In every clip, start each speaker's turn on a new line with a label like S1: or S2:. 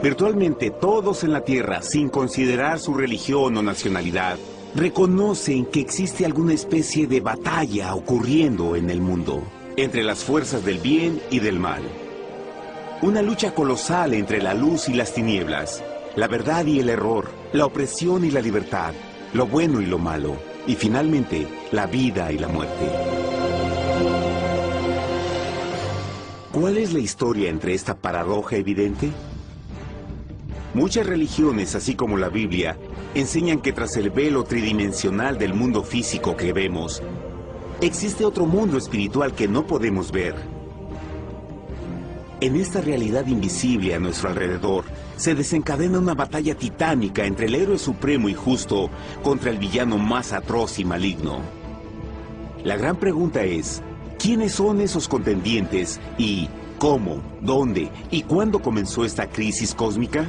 S1: Virtualmente todos en la Tierra, sin considerar su religión o nacionalidad, reconocen que existe alguna especie de batalla ocurriendo en el mundo, entre las fuerzas del bien y del mal. Una lucha colosal entre la luz y las tinieblas, la verdad y el error, la opresión y la libertad, lo bueno y lo malo, y finalmente, la vida y la muerte. ¿Cuál es la historia entre esta paradoja evidente? Muchas religiones, así como la Biblia, enseñan que tras el velo tridimensional del mundo físico que vemos, existe otro mundo espiritual que no podemos ver. En esta realidad invisible a nuestro alrededor, se desencadena una batalla titánica entre el héroe supremo y justo contra el villano más atroz y maligno. La gran pregunta es, ¿quiénes son esos contendientes y cómo, dónde y cuándo comenzó esta crisis cósmica?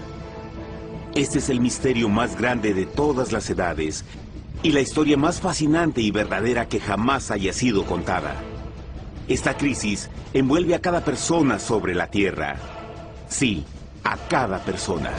S1: Este es el misterio más grande de todas las edades y la historia más fascinante y verdadera que jamás haya sido contada. Esta crisis envuelve a cada persona sobre la Tierra. Sí, a cada persona.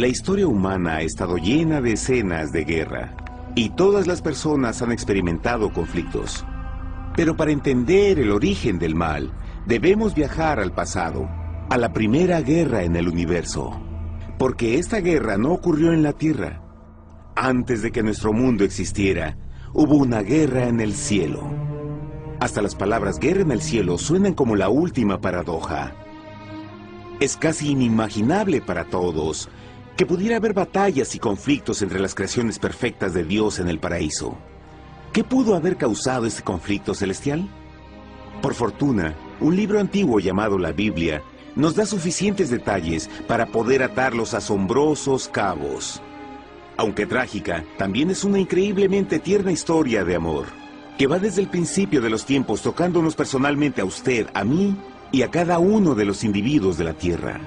S1: La historia humana ha estado llena de escenas de guerra, y todas las personas han experimentado conflictos. Pero para entender el origen del mal, debemos viajar al pasado, a la primera guerra en el universo. Porque esta guerra no ocurrió en la Tierra. Antes de que nuestro mundo existiera, hubo una guerra en el cielo. Hasta las palabras guerra en el cielo suenan como la última paradoja. Es casi inimaginable para todos que pudiera haber batallas y conflictos entre las creaciones perfectas de Dios en el paraíso. ¿Qué pudo haber causado este conflicto celestial? Por fortuna, un libro antiguo llamado la Biblia nos da suficientes detalles para poder atar los asombrosos cabos. Aunque trágica, también es una increíblemente tierna historia de amor, que va desde el principio de los tiempos tocándonos personalmente a usted, a mí y a cada uno de los individuos de la Tierra.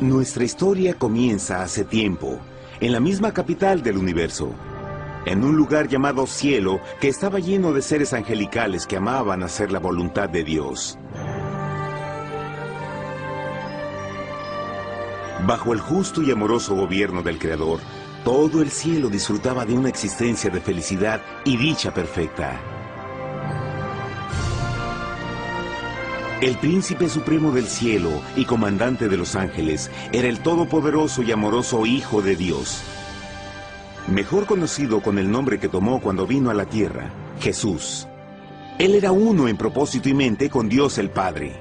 S1: Nuestra historia comienza hace tiempo, en la misma capital del universo, en un lugar llamado Cielo, que estaba lleno de seres angelicales que amaban hacer la voluntad de Dios. Bajo el justo y amoroso gobierno del Creador, todo el cielo disfrutaba de una existencia de felicidad y dicha perfecta. El príncipe supremo del cielo y comandante de los ángeles era el todopoderoso y amoroso Hijo de Dios, mejor conocido con el nombre que tomó cuando vino a la tierra, Jesús. Él era uno en propósito y mente con Dios el Padre.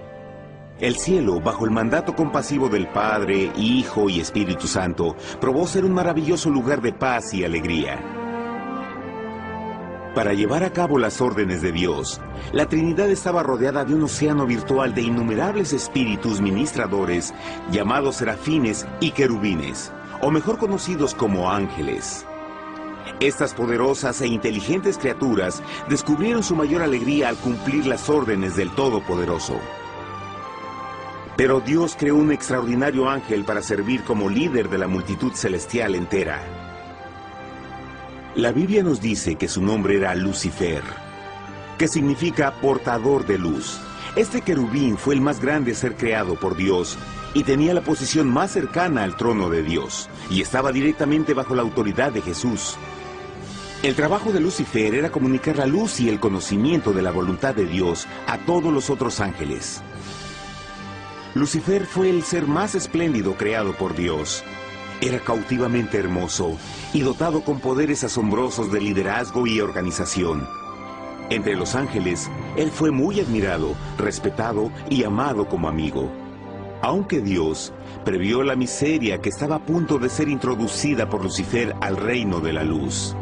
S1: El cielo, bajo el mandato compasivo del Padre, Hijo y Espíritu Santo, probó ser un maravilloso lugar de paz y alegría. Para llevar a cabo las órdenes de Dios, la Trinidad estaba rodeada de un océano virtual de innumerables espíritus ministradores llamados serafines y querubines, o mejor conocidos como ángeles. Estas poderosas e inteligentes criaturas descubrieron su mayor alegría al cumplir las órdenes del Todopoderoso. Pero Dios creó un extraordinario ángel para servir como líder de la multitud celestial entera. La Biblia nos dice que su nombre era Lucifer, que significa portador de luz. Este querubín fue el más grande ser creado por Dios y tenía la posición más cercana al trono de Dios, y estaba directamente bajo la autoridad de Jesús. El trabajo de Lucifer era comunicar la luz y el conocimiento de la voluntad de Dios a todos los otros ángeles. Lucifer fue el ser más espléndido creado por Dios. Era cautivamente hermoso y dotado con poderes asombrosos de liderazgo y organización. Entre los ángeles, él fue muy admirado, respetado y amado como amigo. Aunque Dios previó la miseria que estaba a punto de ser introducida por Lucifer al reino de la luz.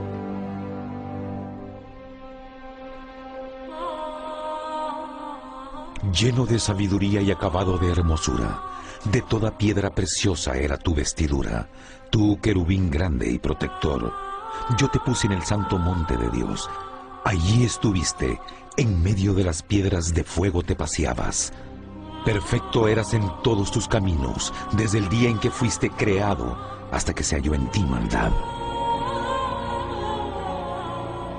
S2: Lleno de sabiduría y acabado de hermosura, de toda piedra preciosa era tu vestidura, tú querubín grande y protector. Yo te puse en el santo monte de Dios. Allí estuviste, en medio de las piedras de fuego te paseabas. Perfecto eras en todos tus caminos, desde el día en que fuiste creado, hasta que se halló en ti maldad.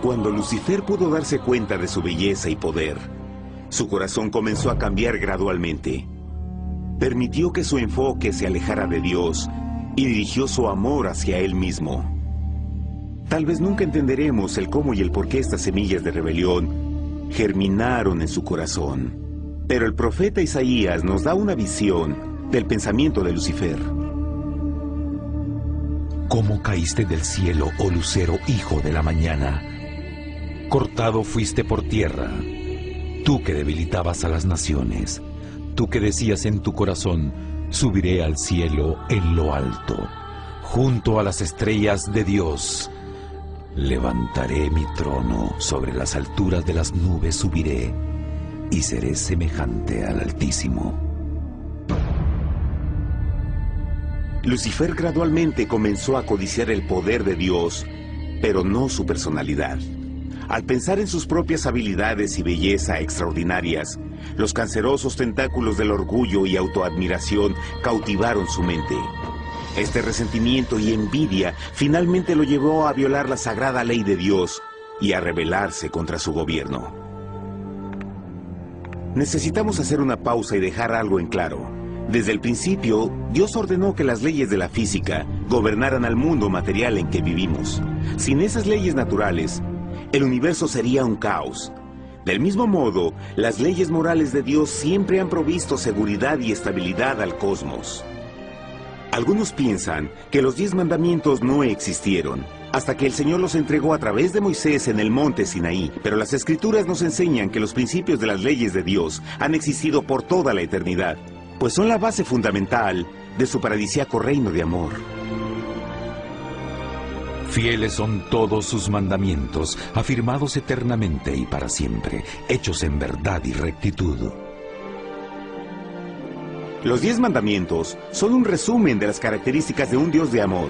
S1: Cuando Lucifer pudo darse cuenta de su belleza y poder, su corazón comenzó a cambiar gradualmente. Permitió que su enfoque se alejara de Dios y dirigió su amor hacia él mismo. Tal vez nunca entenderemos el cómo y el por qué estas semillas de rebelión germinaron en su corazón. Pero el profeta Isaías nos da una visión del pensamiento de Lucifer.
S2: ¿Cómo caíste del cielo, oh lucero, hijo de la mañana? Cortado fuiste por tierra, tú que debilitabas a las naciones. Tú que decías en tu corazón, subiré al cielo en lo alto, junto a las estrellas de Dios. Levantaré mi trono, sobre las alturas de las nubes subiré, y seré semejante al Altísimo.
S1: Lucifer gradualmente comenzó a codiciar el poder de Dios, pero no su personalidad. Al pensar en sus propias habilidades y belleza extraordinarias, los cancerosos tentáculos del orgullo y autoadmiración cautivaron su mente. Este resentimiento y envidia finalmente lo llevó a violar la sagrada ley de Dios y a rebelarse contra su gobierno. Necesitamos hacer una pausa y dejar algo en claro. Desde el principio, Dios ordenó que las leyes de la física gobernaran al mundo material en que vivimos. Sin esas leyes naturales, el universo sería un caos. Del mismo modo, las leyes morales de Dios siempre han provisto seguridad y estabilidad al cosmos. Algunos piensan que los 10 mandamientos no existieron, hasta que el Señor los entregó a través de Moisés en el monte Sinaí. Pero las Escrituras nos enseñan que los principios de las leyes de Dios han existido por toda la eternidad, pues son la base fundamental de su paradisíaco reino de amor.
S2: Fieles son todos sus mandamientos, afirmados eternamente y para siempre, hechos en verdad y rectitud.
S1: Los 10 mandamientos son un resumen de las características de un Dios de amor.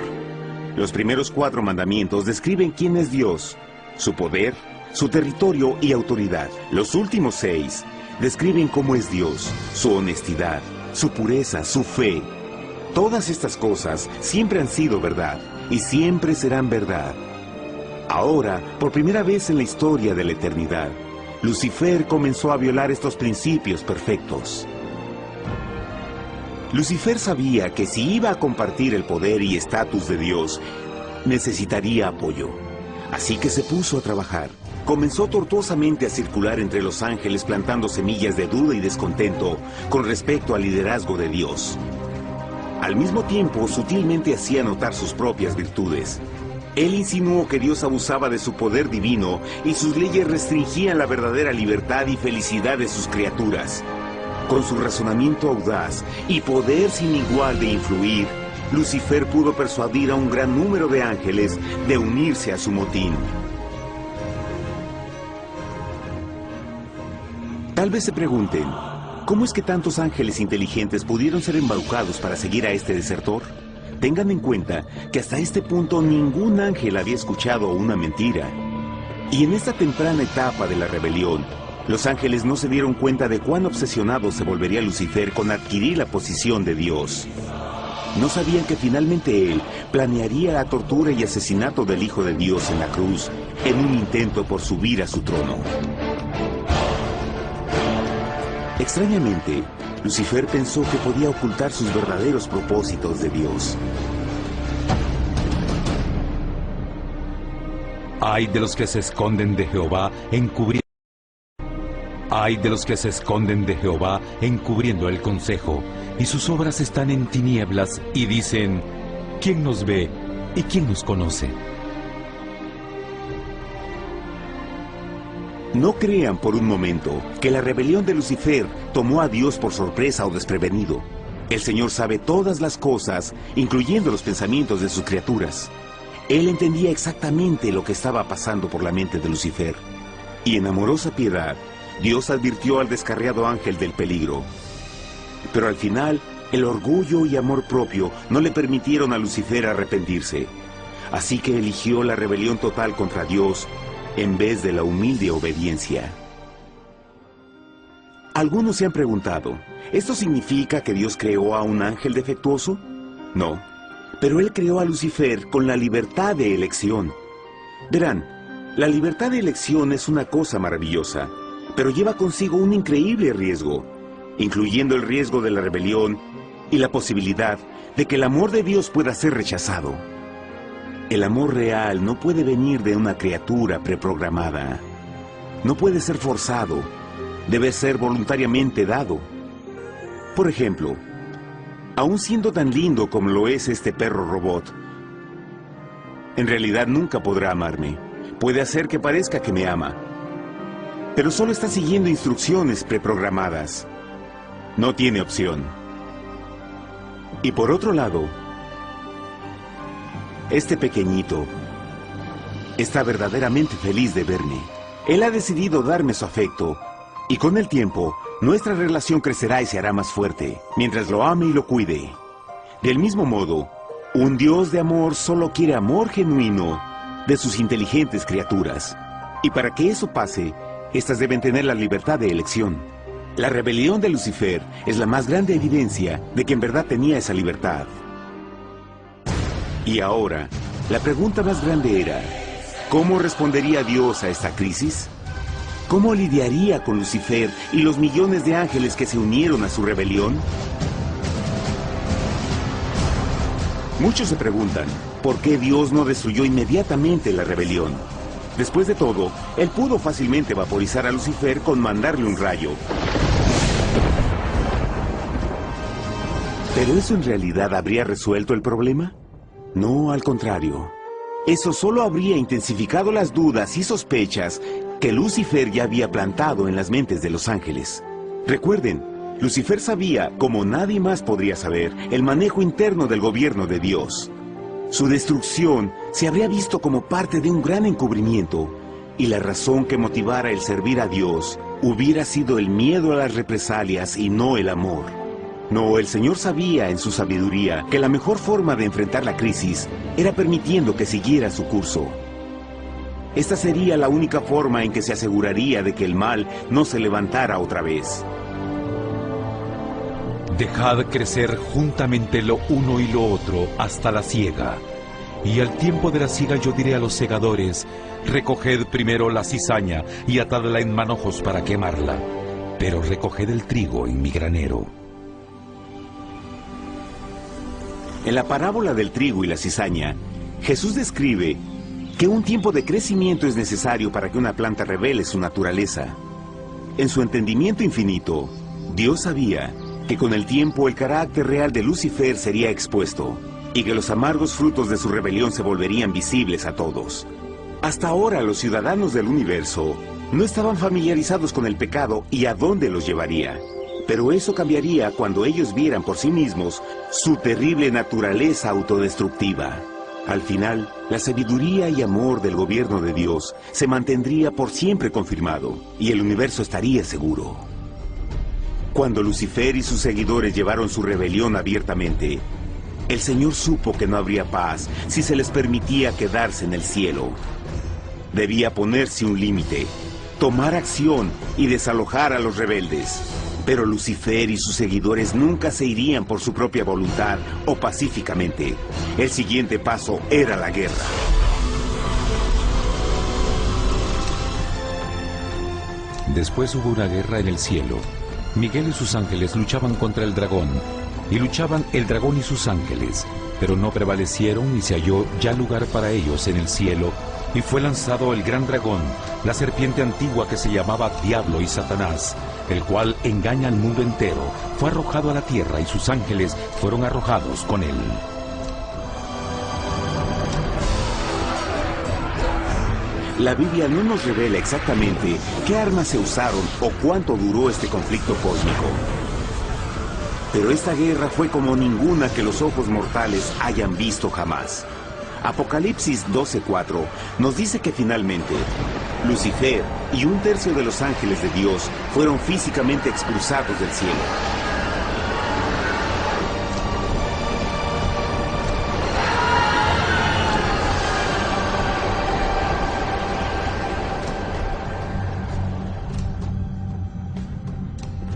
S1: Los primeros 4 mandamientos describen quién es Dios, su poder, su territorio y autoridad. Los últimos 6 describen cómo es Dios, su honestidad, su pureza, su fe. Todas estas cosas siempre han sido verdad y siempre serán verdad. Ahora, por primera vez en la historia de la eternidad, Lucifer comenzó a violar estos principios perfectos. Lucifer sabía que si iba a compartir el poder y estatus de Dios, necesitaría apoyo. Así que se puso a trabajar. Comenzó tortuosamente a circular entre los ángeles plantando semillas de duda y descontento con respecto al liderazgo de Dios. Al mismo tiempo, sutilmente hacía notar sus propias virtudes. Él insinuó que Dios abusaba de su poder divino y sus leyes restringían la verdadera libertad y felicidad de sus criaturas. Con su razonamiento audaz y poder sin igual de influir, Lucifer pudo persuadir a un gran número de ángeles de unirse a su motín. Tal vez se pregunten, ¿cómo es que tantos ángeles inteligentes pudieron ser embaucados para seguir a este desertor? Tengan en cuenta que hasta este punto ningún ángel había escuchado una mentira. Y en esta temprana etapa de la rebelión, los ángeles no se dieron cuenta de cuán obsesionado se volvería Lucifer con adquirir la posición de Dios. No sabían que finalmente él planearía la tortura y asesinato del Hijo de Dios en la cruz en un intento por subir a su trono. Extrañamente, Lucifer pensó que podía ocultar sus verdaderos propósitos de Dios.
S2: Ay de los que se esconden de Jehová encubriendo. Ay de los que se esconden de Jehová encubriendo el consejo, y sus obras están en tinieblas, y dicen, ¿quién nos ve y quién nos conoce?
S1: No crean por un momento que la rebelión de Lucifer tomó a Dios por sorpresa o desprevenido. El Señor sabe todas las cosas, incluyendo los pensamientos de sus criaturas. Él entendía exactamente lo que estaba pasando por la mente de Lucifer. Y en amorosa piedad, Dios advirtió al descarriado ángel del peligro. Pero al final, el orgullo y amor propio no le permitieron a Lucifer arrepentirse. Así que eligió la rebelión total contra Dios en vez de la humilde obediencia. Algunos se han preguntado, ¿esto significa que Dios creó a un ángel defectuoso? No, pero Él creó a Lucifer con la libertad de elección. Verán, la libertad de elección es una cosa maravillosa, pero lleva consigo un increíble riesgo, incluyendo el riesgo de la rebelión y la posibilidad de que el amor de Dios pueda ser rechazado. El amor real no puede venir de una criatura preprogramada. No puede ser forzado. Debe ser voluntariamente dado. Por ejemplo, aun siendo tan lindo como lo es este perro robot, en realidad nunca podrá amarme. Puede hacer que parezca que me ama, pero solo está siguiendo instrucciones preprogramadas. No tiene opción. Y por otro lado, este pequeñito está verdaderamente feliz de verme. Él ha decidido darme su afecto, y con el tiempo, nuestra relación crecerá y se hará más fuerte, mientras lo ame y lo cuide. Del mismo modo, un Dios de amor solo quiere amor genuino de sus inteligentes criaturas. Y para que eso pase, estas deben tener la libertad de elección. La rebelión de Lucifer es la más grande evidencia de que en verdad tenía esa libertad. Y ahora, la pregunta más grande era, ¿cómo respondería Dios a esta crisis? ¿Cómo lidiaría con Lucifer y los millones de ángeles que se unieron a su rebelión? Muchos se preguntan, ¿por qué Dios no destruyó inmediatamente la rebelión? Después de todo, Él pudo fácilmente vaporizar a Lucifer con mandarle un rayo. ¿Pero eso en realidad habría resuelto el problema? No, al contrario. Eso solo habría intensificado las dudas y sospechas que Lucifer ya había plantado en las mentes de los ángeles. Recuerden, Lucifer sabía, como nadie más podría saber, el manejo interno del gobierno de Dios. Su destrucción se habría visto como parte de un gran encubrimiento, y la razón que motivara el servir a Dios hubiera sido el miedo a las represalias y no el amor. No, el Señor sabía en su sabiduría que la mejor forma de enfrentar la crisis era permitiendo que siguiera su curso. Esta sería la única forma en que se aseguraría de que el mal no se levantara otra vez.
S2: Dejad crecer juntamente lo uno y lo otro hasta la siega. Y al tiempo de la siega yo diré a los segadores, recoged primero la cizaña y atadla en manojos para quemarla, pero recoged el trigo en mi granero.
S1: En la parábola del trigo y la cizaña, Jesús describe que un tiempo de crecimiento es necesario para que una planta revele su naturaleza. En su entendimiento infinito, Dios sabía que con el tiempo el carácter real de Lucifer sería expuesto, y que los amargos frutos de su rebelión se volverían visibles a todos. Hasta ahora los ciudadanos del universo no estaban familiarizados con el pecado y a dónde los llevaría. Pero eso cambiaría cuando ellos vieran por sí mismos su terrible naturaleza autodestructiva. Al final, la sabiduría y amor del gobierno de Dios se mantendría por siempre confirmado, y el universo estaría seguro. Cuando Lucifer y sus seguidores llevaron su rebelión abiertamente, el Señor supo que no habría paz si se les permitía quedarse en el cielo. Debía ponerse un límite, tomar acción y desalojar a los rebeldes. Pero Lucifer y sus seguidores nunca se irían por su propia voluntad o pacíficamente. El siguiente paso era la guerra.
S2: Después hubo una guerra en el cielo. Miguel y sus ángeles luchaban contra el dragón, y luchaban el dragón y sus ángeles, pero no prevalecieron y se halló ya lugar para ellos en el cielo, y fue lanzado el gran dragón, la serpiente antigua que se llamaba Diablo y Satanás, el cual engaña al mundo entero. Fue arrojado a la tierra y sus ángeles fueron arrojados con él.
S1: La Biblia no nos revela exactamente qué armas se usaron o cuánto duró este conflicto cósmico. Pero esta guerra fue como ninguna que los ojos mortales hayan visto jamás. Apocalipsis 12:4 nos dice que finalmente Lucifer y un tercio de los ángeles de Dios fueron físicamente expulsados del cielo.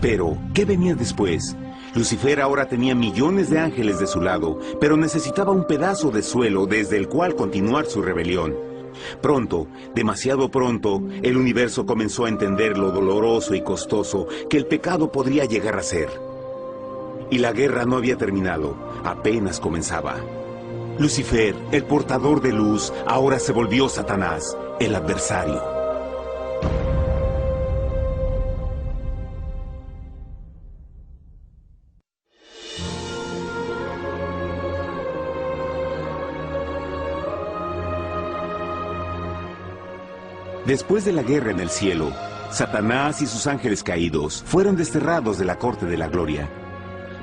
S1: Pero, ¿qué venía después? Lucifer ahora tenía millones de ángeles de su lado, pero necesitaba un pedazo de suelo desde el cual continuar su rebelión. Pronto, demasiado pronto, el universo comenzó a entender lo doloroso y costoso que el pecado podría llegar a ser. Y la guerra no había terminado, apenas comenzaba. Lucifer, el portador de luz, ahora se volvió Satanás, el adversario. Después de la guerra en el cielo, Satanás y sus ángeles caídos fueron desterrados de la corte de la gloria.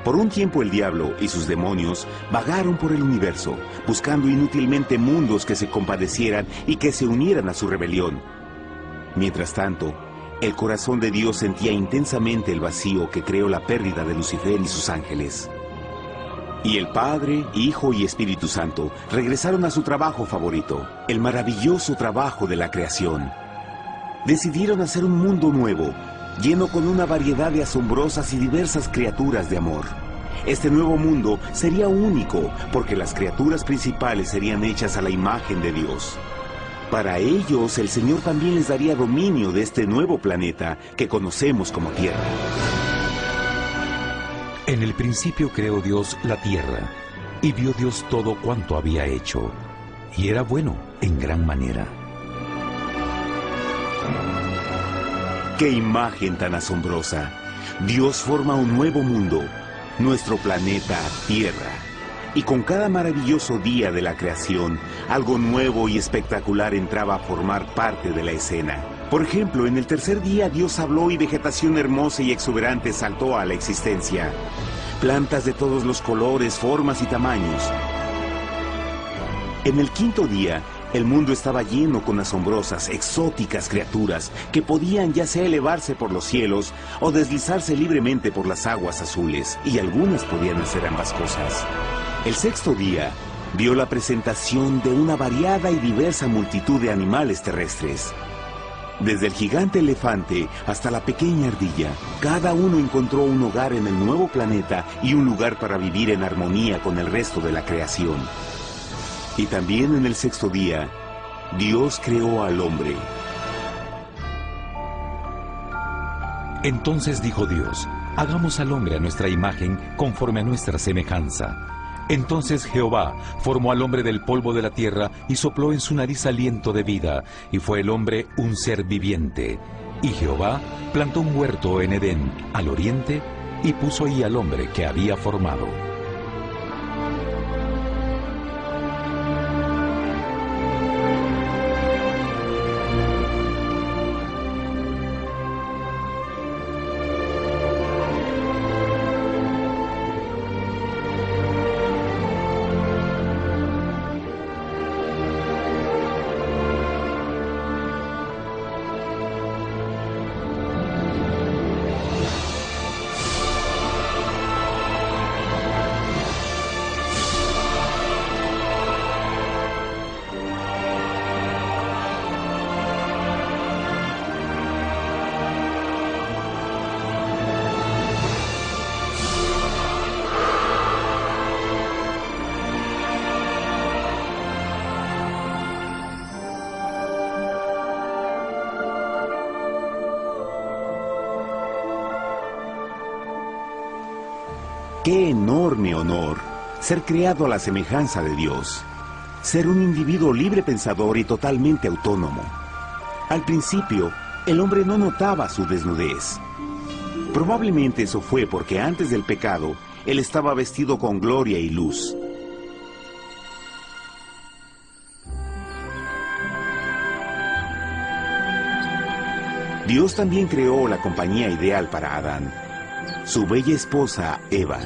S1: Por un tiempo el diablo y sus demonios vagaron por el universo, buscando inútilmente mundos que se compadecieran y que se unieran a su rebelión. Mientras tanto, el corazón de Dios sentía intensamente el vacío que creó la pérdida de Lucifer y sus ángeles. Y el Padre, Hijo y Espíritu Santo regresaron a su trabajo favorito, el maravilloso trabajo de la creación. Decidieron hacer un mundo nuevo, lleno con una variedad de asombrosas y diversas criaturas de amor. Este nuevo mundo sería único, porque las criaturas principales serían hechas a la imagen de Dios. Para ellos, el Señor también les daría dominio de este nuevo planeta que conocemos como Tierra.
S2: En el principio creó Dios la tierra, y vio Dios todo cuanto había hecho, y era bueno en gran manera.
S1: ¡Qué imagen tan asombrosa! Dios forma un nuevo mundo, nuestro planeta Tierra. Y con cada maravilloso día de la creación, algo nuevo y espectacular entraba a formar parte de la escena. Por ejemplo, en el tercer día Dios habló y vegetación hermosa y exuberante saltó a la existencia. Plantas de todos los colores, formas y tamaños. En el quinto día, el mundo estaba lleno con asombrosas, exóticas criaturas que podían ya sea elevarse por los cielos o deslizarse libremente por las aguas azules, y algunas podían hacer ambas cosas. El sexto día vio la presentación de una variada y diversa multitud de animales terrestres. Desde el gigante elefante hasta la pequeña ardilla, cada uno encontró un hogar en el nuevo planeta y un lugar para vivir en armonía con el resto de la creación. Y también en el sexto día, Dios creó al hombre.
S2: Entonces dijo Dios: hagamos al hombre a nuestra imagen, conforme a nuestra semejanza. Entonces Jehová formó al hombre del polvo de la tierra y sopló en su nariz aliento de vida, y fue el hombre un ser viviente. Y Jehová plantó un huerto en Edén, al oriente, y puso ahí al hombre que había formado.
S1: ¡Qué enorme honor! Ser creado a la semejanza de Dios. Ser un individuo libre pensador y totalmente autónomo. Al principio, el hombre no notaba su desnudez. Probablemente eso fue porque antes del pecado, él estaba vestido con gloria y luz. Dios también creó la compañía ideal para Adán, su bella esposa Eva.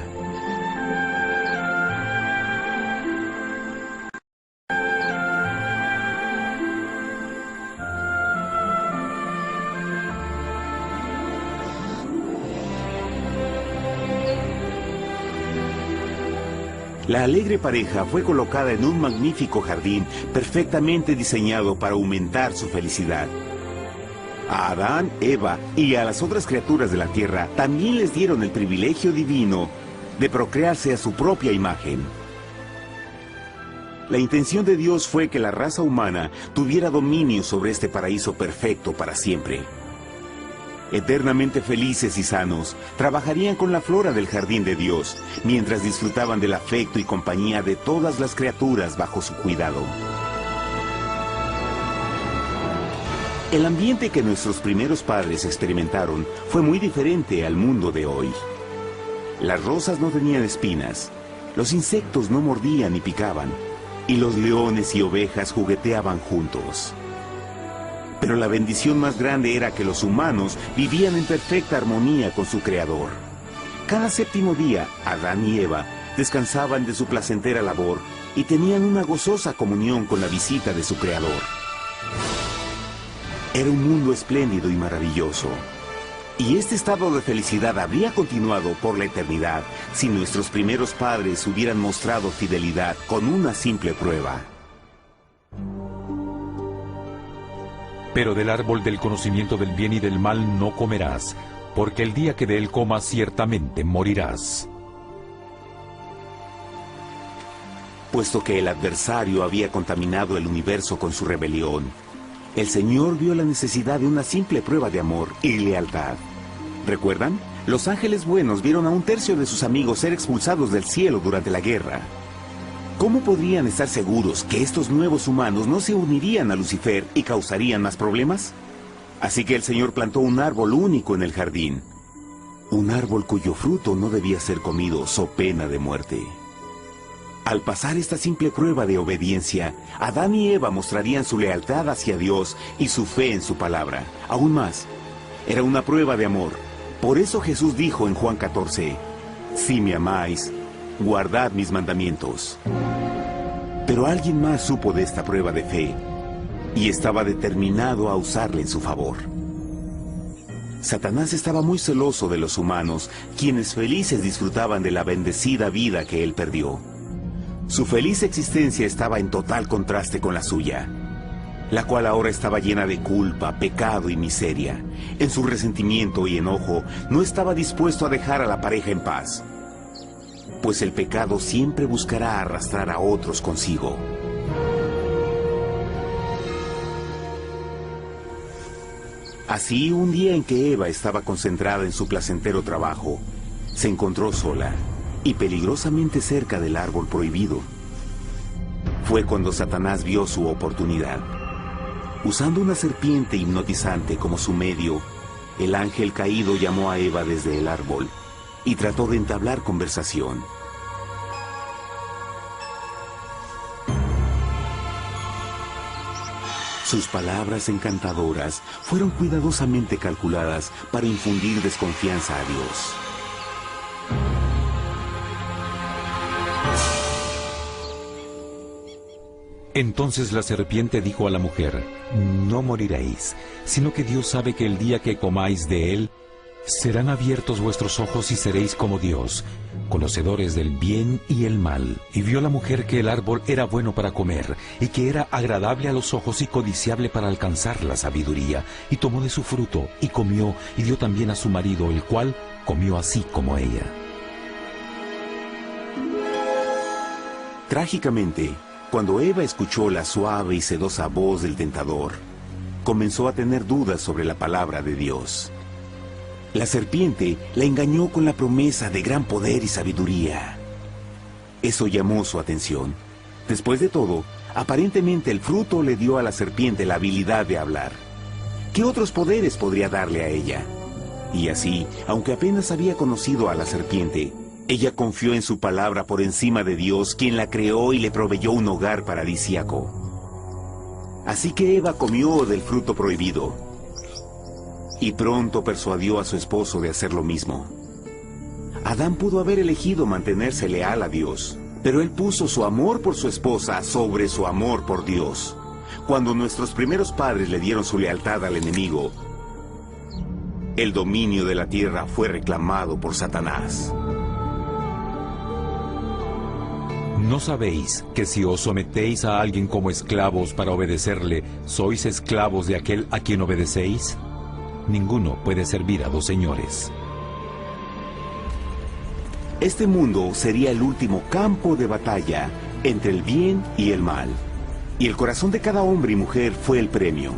S1: La alegre pareja fue colocada en un magnífico jardín perfectamente diseñado para aumentar su felicidad. A Adán, Eva y a las otras criaturas de la tierra también les dieron el privilegio divino de procrearse a su propia imagen. La intención de Dios fue que la raza humana tuviera dominio sobre este paraíso perfecto para siempre. Eternamente felices y sanos, trabajarían con la flora del jardín de Dios, mientras disfrutaban del afecto y compañía de todas las criaturas bajo su cuidado. El ambiente que nuestros primeros padres experimentaron fue muy diferente al mundo de hoy. Las rosas no tenían espinas, los insectos no mordían ni picaban, y los leones y ovejas jugueteaban juntos. Pero la bendición más grande era que los humanos vivían en perfecta armonía con su Creador. Cada séptimo día, Adán y Eva descansaban de su placentera labor y tenían una gozosa comunión con la visita de su Creador. Era un mundo espléndido y maravilloso. Y este estado de felicidad habría continuado por la eternidad si nuestros primeros padres hubieran mostrado fidelidad con una simple prueba.
S2: Pero del árbol del conocimiento del bien y del mal no comerás, porque el día que de él comas ciertamente morirás.
S1: Puesto que el adversario había contaminado el universo con su rebelión, el Señor vio la necesidad de una simple prueba de amor y lealtad. ¿Recuerdan? Los ángeles buenos vieron a un tercio de sus amigos ser expulsados del cielo durante la guerra. ¿Cómo podrían estar seguros que estos nuevos humanos no se unirían a Lucifer y causarían más problemas? Así que el Señor plantó un árbol único en el jardín. Un árbol cuyo fruto no debía ser comido so pena de muerte. Al pasar esta simple prueba de obediencia, Adán y Eva mostrarían su lealtad hacia Dios y su fe en su palabra. Aún más, era una prueba de amor. Por eso Jesús dijo en Juan 14, «Si me amáis, guardad mis mandamientos». Pero alguien más supo de esta prueba de fe y estaba determinado a usarla en su favor. Satanás estaba muy celoso de los humanos, quienes felices disfrutaban de la bendecida vida que él perdió. Su feliz existencia estaba en total contraste con la suya, la cual ahora estaba llena de culpa, pecado y miseria. En su resentimiento y enojo, no estaba dispuesto a dejar a la pareja en paz, pues el pecado siempre buscará arrastrar a otros consigo. Así, un día en que Eva estaba concentrada en su placentero trabajo, se encontró sola y peligrosamente cerca del árbol prohibido. Fue cuando Satanás vio su oportunidad. Usando una serpiente hipnotizante como su medio, el ángel caído llamó a Eva desde el árbol y trató de entablar conversación. Sus palabras encantadoras fueron cuidadosamente calculadas para infundir desconfianza a Dios.
S2: Entonces la serpiente dijo a la mujer, «No moriréis, sino que Dios sabe que el día que comáis de él, serán abiertos vuestros ojos y seréis como Dios, conocedores del bien y el mal». Y vio la mujer que el árbol era bueno para comer, y que era agradable a los ojos y codiciable para alcanzar la sabiduría, y tomó de su fruto, y comió, y dio también a su marido, el cual comió así como ella.
S1: Trágicamente, cuando Eva escuchó la suave y sedosa voz del tentador, comenzó a tener dudas sobre la palabra de Dios. La serpiente la engañó con la promesa de gran poder y sabiduría. Eso llamó su atención. Después de todo, aparentemente el fruto le dio a la serpiente la habilidad de hablar. ¿Qué otros poderes podría darle a ella? Y así, aunque apenas había conocido a la serpiente, ella confió en su palabra por encima de Dios, quien la creó y le proveyó un hogar paradisíaco. Así que Eva comió del fruto prohibido, y pronto persuadió a su esposo de hacer lo mismo. Adán pudo haber elegido mantenerse leal a Dios, pero él puso su amor por su esposa sobre su amor por Dios. Cuando nuestros primeros padres le dieron su lealtad al enemigo, el dominio de la tierra fue reclamado por Satanás.
S2: ¿No sabéis que si os sometéis a alguien como esclavos para obedecerle, sois esclavos de aquel a quien obedecéis? Ninguno puede servir a dos señores.
S1: Este mundo sería el último campo de batalla entre el bien y el mal. Y el corazón de cada hombre y mujer fue el premio.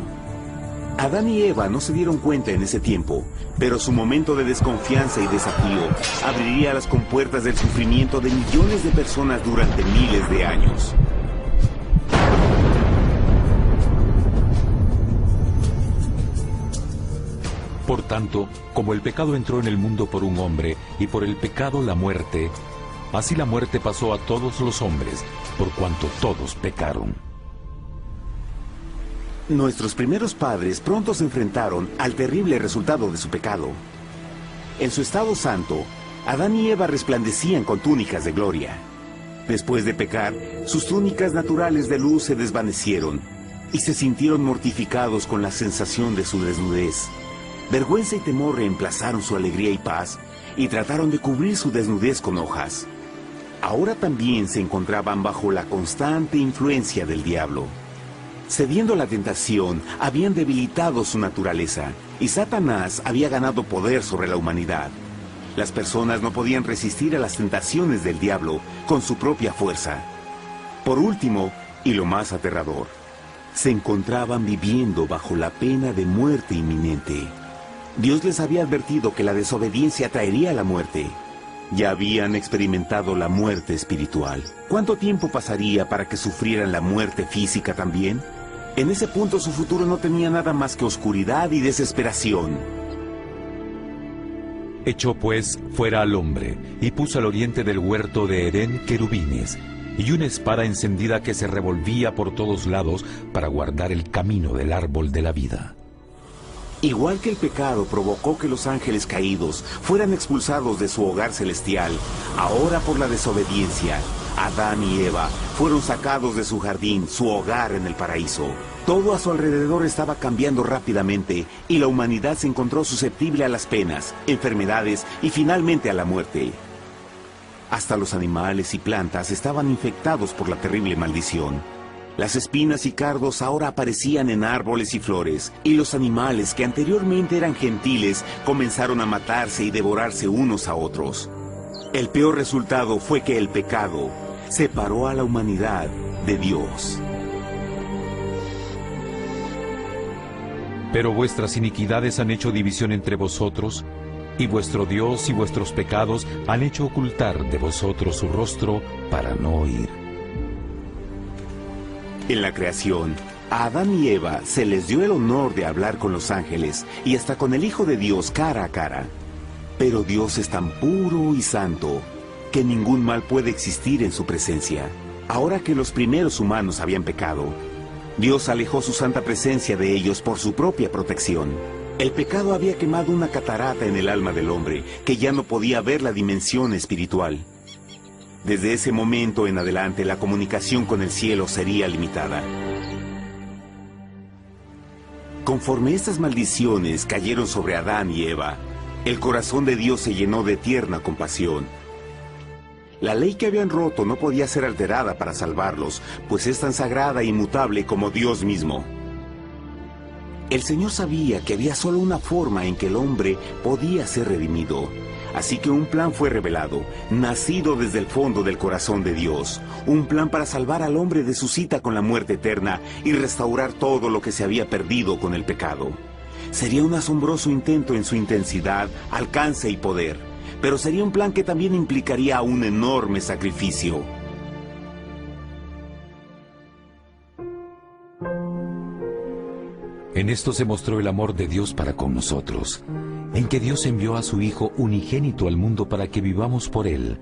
S1: Adán y Eva no se dieron cuenta en ese tiempo, pero su momento de desconfianza y desafío abriría las compuertas del sufrimiento de millones de personas durante miles de años.
S2: Por tanto, como el pecado entró en el mundo por un hombre, y por el pecado la muerte, así la muerte pasó a todos los hombres, por cuanto todos pecaron.
S1: Nuestros primeros padres pronto se enfrentaron al terrible resultado de su pecado. En su estado santo, Adán y Eva resplandecían con túnicas de gloria. Después de pecar, sus túnicas naturales de luz se desvanecieron y se sintieron mortificados con la sensación de su desnudez. Vergüenza y temor reemplazaron su alegría y paz y trataron de cubrir su desnudez con hojas. Ahora también se encontraban bajo la constante influencia del diablo. Cediendo a la tentación, habían debilitado su naturaleza, y Satanás había ganado poder sobre la humanidad. Las personas no podían resistir a las tentaciones del diablo con su propia fuerza. Por último, y lo más aterrador, se encontraban viviendo bajo la pena de muerte inminente. Dios les había advertido que la desobediencia traería la muerte. Ya habían experimentado la muerte espiritual. ¿Cuánto tiempo pasaría para que sufrieran la muerte física también? En ese punto su futuro no tenía nada más que oscuridad y desesperación.
S2: Echó pues fuera al hombre, y puso al oriente del huerto de Edén querubines, y una espada encendida que se revolvía por todos lados para guardar el camino del árbol de la vida.
S1: Igual que el pecado provocó que los ángeles caídos fueran expulsados de su hogar celestial, ahora por la desobediencia, Adán y Eva fueron sacados de su jardín, su hogar en el paraíso. Todo a su alrededor estaba cambiando rápidamente y la humanidad se encontró susceptible a las penas, enfermedades y finalmente a la muerte. Hasta los animales y plantas estaban infectados por la terrible maldición. Las espinas y cardos ahora aparecían en árboles y flores, y los animales que anteriormente eran gentiles comenzaron a matarse y devorarse unos a otros. El peor resultado fue que el pecado separó a la humanidad de Dios.
S2: Pero vuestras iniquidades han hecho división entre vosotros, y vuestro Dios y vuestros pecados han hecho ocultar de vosotros su rostro para no oír.
S1: En la creación, a Adán y Eva se les dio el honor de hablar con los ángeles y hasta con el Hijo de Dios cara a cara. Pero Dios es tan puro y santo que ningún mal puede existir en su presencia. Ahora que los primeros humanos habían pecado, Dios alejó su santa presencia de ellos por su propia protección. El pecado había quemado una catarata en el alma del hombre que ya no podía ver la dimensión espiritual. Desde ese momento en adelante, la comunicación con el cielo sería limitada. Conforme estas maldiciones cayeron sobre Adán y Eva, el corazón de Dios se llenó de tierna compasión. La ley que habían roto no podía ser alterada para salvarlos, pues es tan sagrada e inmutable como Dios mismo. El Señor sabía que había solo una forma en que el hombre podía ser redimido. Así que un plan fue revelado, nacido desde el fondo del corazón de Dios. Un plan para salvar al hombre de su cita con la muerte eterna y restaurar todo lo que se había perdido con el pecado. Sería un asombroso intento en su intensidad, alcance y poder, pero sería un plan que también implicaría un enorme sacrificio.
S2: En esto se mostró el amor de Dios para con nosotros, en que Dios envió a su Hijo unigénito al mundo para que vivamos por Él.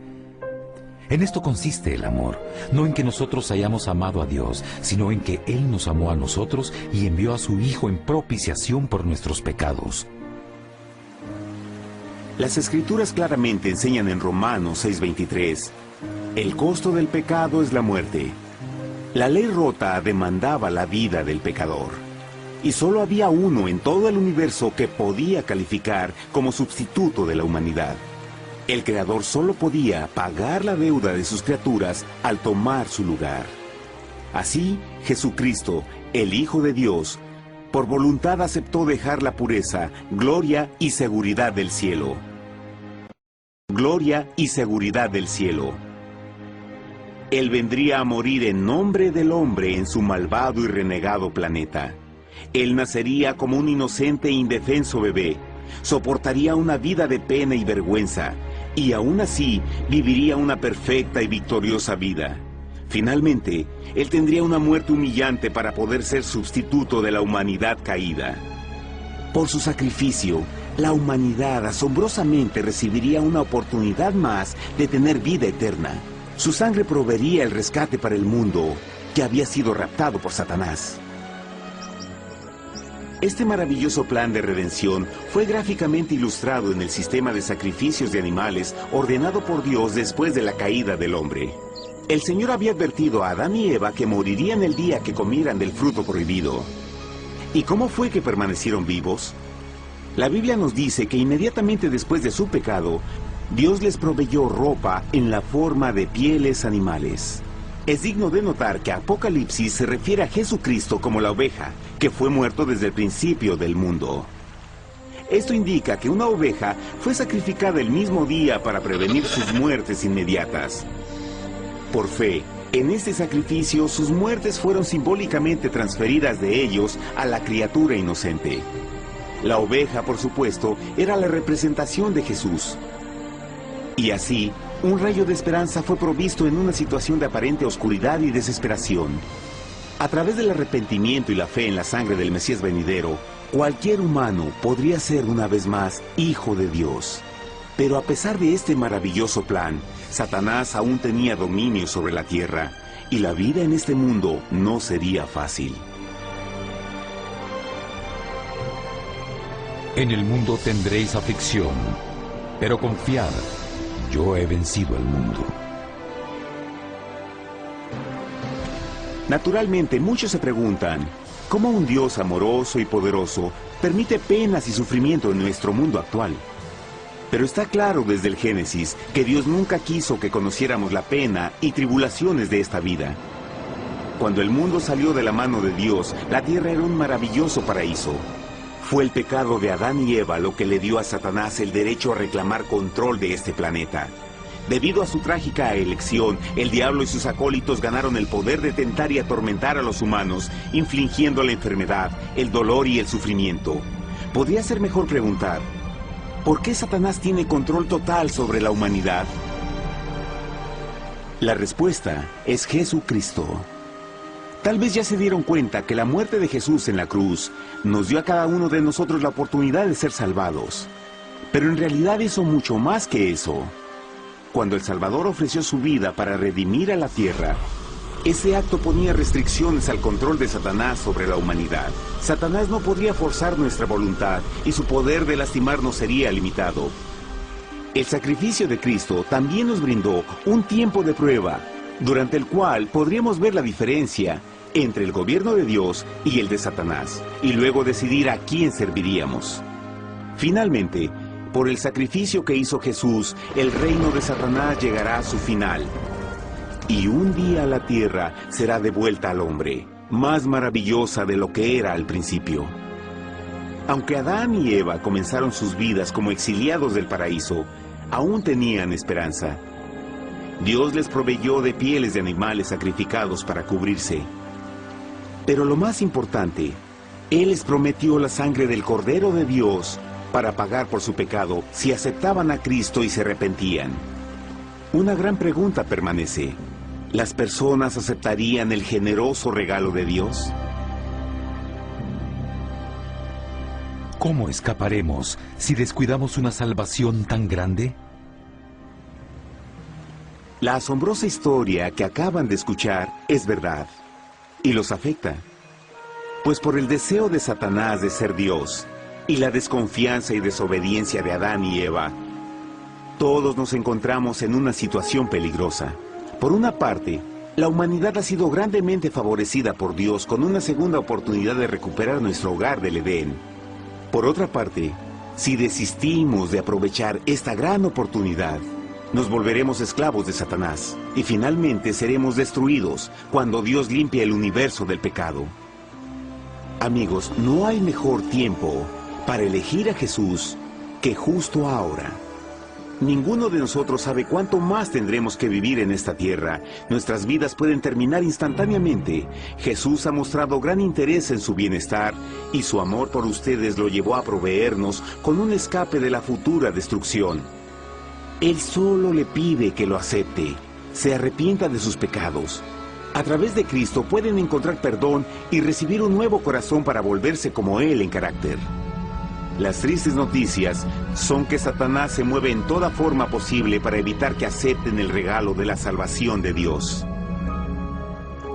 S2: En esto consiste el amor, no en que nosotros hayamos amado a Dios, sino en que Él nos amó a nosotros y envió a su Hijo en propiciación por nuestros pecados.
S1: Las Escrituras claramente enseñan en Romanos 6:23, el costo del pecado es la muerte. La ley rota demandaba la vida del pecador. Y solo había uno en todo el universo que podía calificar como sustituto de la humanidad. El Creador solo podía pagar la deuda de sus criaturas al tomar su lugar. Así, Jesucristo, el Hijo de Dios, por voluntad aceptó dejar la pureza, gloria y seguridad del cielo. Gloria y seguridad del cielo. Él vendría a morir en nombre del hombre en su malvado y renegado planeta. Él nacería como un inocente e indefenso bebé, soportaría una vida de pena y vergüenza, y aún así viviría una perfecta y victoriosa vida. Finalmente, Él tendría una muerte humillante para poder ser sustituto de la humanidad caída. Por su sacrificio, la humanidad asombrosamente recibiría una oportunidad más de tener vida eterna. Su sangre proveería el rescate para el mundo que había sido raptado por Satanás. Este maravilloso plan de redención fue gráficamente ilustrado en el sistema de sacrificios de animales ordenado por Dios después de la caída del hombre. El Señor había advertido a Adán y Eva que morirían el día que comieran del fruto prohibido. ¿Y cómo fue que permanecieron vivos? La Biblia nos dice que inmediatamente después de su pecado, Dios les proveyó ropa en la forma de pieles animales. Es digno de notar que Apocalipsis se refiere a Jesucristo como la oveja, que fue muerto desde el principio del mundo. Esto indica que una oveja fue sacrificada el mismo día para prevenir sus muertes inmediatas. Por fe, en este sacrificio sus muertes fueron simbólicamente transferidas de ellos a la criatura inocente. La oveja, por supuesto, era la representación de Jesús. Y así, un rayo de esperanza fue provisto en una situación de aparente oscuridad y desesperación. A través del arrepentimiento y la fe en la sangre del Mesías venidero, cualquier humano podría ser una vez más hijo de Dios. Pero a pesar de este maravilloso plan, Satanás aún tenía dominio sobre la tierra, y la vida en este mundo no sería fácil.
S2: En el mundo tendréis aflicción, pero confiad, yo he vencido al mundo.
S1: Naturalmente, muchos se preguntan, ¿cómo un Dios amoroso y poderoso permite penas y sufrimiento en nuestro mundo actual? Pero está claro desde el Génesis que Dios nunca quiso que conociéramos la pena y tribulaciones de esta vida. Cuando el mundo salió de la mano de Dios, la tierra era un maravilloso paraíso. Fue el pecado de Adán y Eva lo que le dio a Satanás el derecho a reclamar control de este planeta. Debido a su trágica elección, el diablo y sus acólitos ganaron el poder de tentar y atormentar a los humanos, infligiendo la enfermedad, el dolor y el sufrimiento. Podría ser mejor preguntar, ¿por qué Satanás tiene control total sobre la humanidad? La respuesta es Jesucristo. Tal vez ya se dieron cuenta que la muerte de Jesús en la cruz nos dio a cada uno de nosotros la oportunidad de ser salvados. Pero en realidad hizo mucho más que eso. Cuando el Salvador ofreció su vida para redimir a la tierra, ese acto ponía restricciones al control de Satanás sobre la humanidad. Satanás no podría forzar nuestra voluntad y su poder de lastimarnos sería limitado. El sacrificio de Cristo también nos brindó un tiempo de prueba, durante el cual podríamos ver la diferencia entre el gobierno de Dios y el de Satanás, y luego decidir a quién serviríamos. Finalmente, por el sacrificio que hizo Jesús, el reino de Satanás llegará a su final. Y un día la tierra será devuelta al hombre, más maravillosa de lo que era al principio. Aunque Adán y Eva comenzaron sus vidas como exiliados del paraíso, aún tenían esperanza. Dios les proveyó de pieles de animales sacrificados para cubrirse. Pero lo más importante, Él les prometió la sangre del Cordero de Dios para pagar por su pecado si aceptaban a Cristo y se arrepentían. Una gran pregunta permanece. ¿Las personas aceptarían el generoso regalo de Dios?
S2: ¿Cómo escaparemos si descuidamos una salvación tan grande?
S1: La asombrosa historia que acaban de escuchar es verdad y los afecta. Pues por el deseo de Satanás de ser Dios y la desconfianza y desobediencia de Adán y Eva, todos nos encontramos en una situación peligrosa. Por una parte, la humanidad ha sido grandemente favorecida por Dios con una segunda oportunidad de recuperar nuestro hogar del Edén. Por otra parte, si desistimos de aprovechar esta gran oportunidad, nos volveremos esclavos de Satanás y finalmente seremos destruidos cuando Dios limpie el universo del pecado. Amigos, no hay mejor tiempo para elegir a Jesús que justo ahora. Ninguno de nosotros sabe cuánto más tendremos que vivir en esta tierra. Nuestras vidas pueden terminar instantáneamente. Jesús ha mostrado gran interés en su bienestar y su amor por ustedes lo llevó a proveernos con un escape de la futura destrucción. Él solo le pide que lo acepte, se arrepienta de sus pecados. A través de Cristo pueden encontrar perdón y recibir un nuevo corazón para volverse como Él en carácter. Las tristes noticias son que Satanás se mueve en toda forma posible para evitar que acepten el regalo de la salvación de Dios.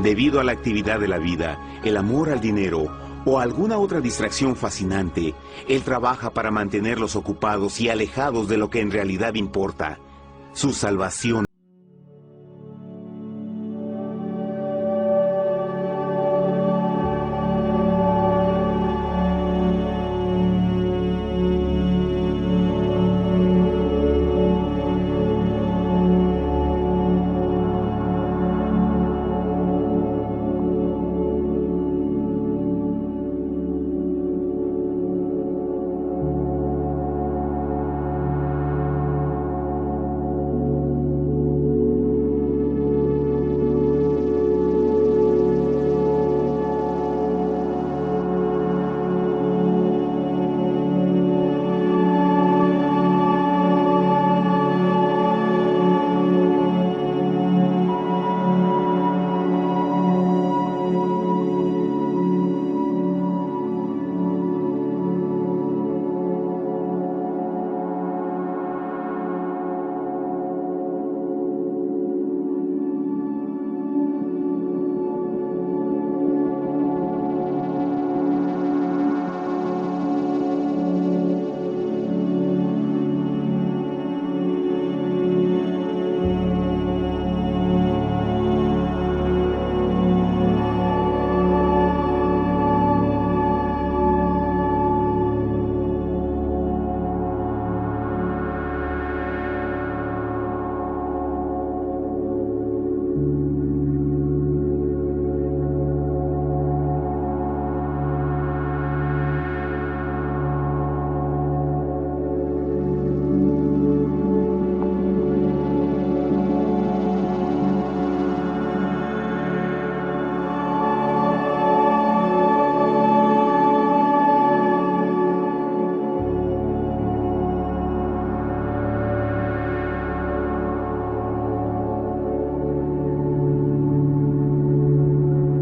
S1: Debido a la actividad de la vida, el amor al dinero o alguna otra distracción fascinante, Él trabaja para mantenerlos ocupados y alejados de lo que en realidad importa, su salvación